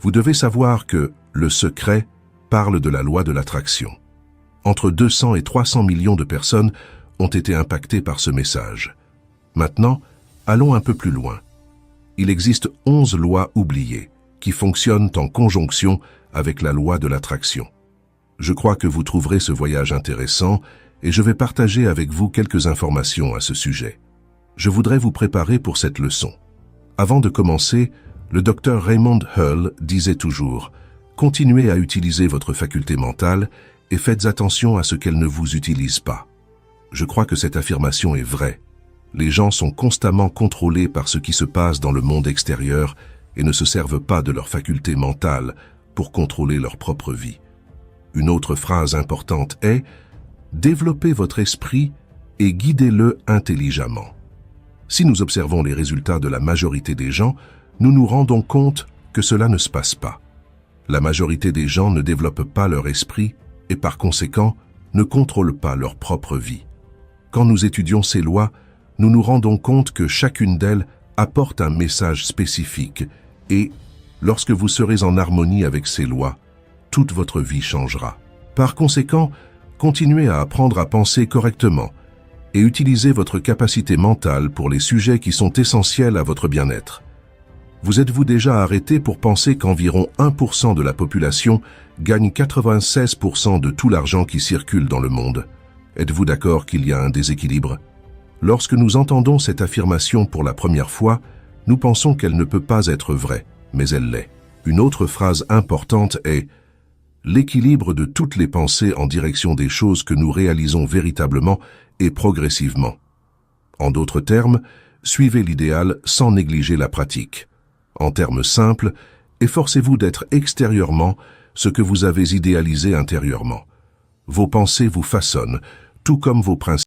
Vous devez savoir que le secret parle de la loi de l'attraction. Entre 200 et 300 millions de personnes ont été impactées par ce message. Maintenant, allons un peu plus loin. Il existe 11 lois oubliées qui fonctionnent en conjonction avec la loi de l'attraction. Je crois que vous trouverez ce voyage intéressant et je vais partager avec vous quelques informations à ce sujet. Je voudrais vous préparer pour cette leçon. Avant de commencer, le docteur Raymond Hull disait toujours « Continuez à utiliser votre faculté mentale et faites attention à ce qu'elle ne vous utilise pas ». Je crois que cette affirmation est vraie. Les gens sont constamment contrôlés par ce qui se passe dans le monde extérieur et ne se servent pas de leur faculté mentale pour contrôler leur propre vie. Une autre phrase importante est « Développez votre esprit et guidez-le intelligemment ». Si nous observons les résultats de la majorité des gens, nous nous rendons compte que cela ne se passe pas. La majorité des gens ne développent pas leur esprit et par conséquent ne contrôlent pas leur propre vie. Quand nous étudions ces lois, nous nous rendons compte que chacune d'elles apporte un message spécifique et, lorsque vous serez en harmonie avec ces lois, toute votre vie changera. Par conséquent, continuez à apprendre à penser correctement et utilisez votre capacité mentale pour les sujets qui sont essentiels à votre bien-être. Vous êtes-vous déjà arrêté pour penser qu'environ 1% de la population gagne 96% de tout l'argent qui circule dans le monde? Êtes-vous d'accord qu'il y a un déséquilibre? Lorsque nous entendons cette affirmation pour la première fois, nous pensons qu'elle ne peut pas être vraie, mais elle l'est. Une autre phrase importante est « L'équilibre de toutes les pensées en direction des choses que nous réalisons véritablement et progressivement ». En d'autres termes, suivez l'idéal sans négliger la pratique. En termes simples, efforcez-vous d'être extérieurement ce que vous avez idéalisé intérieurement. Vos pensées vous façonnent, tout comme vos principes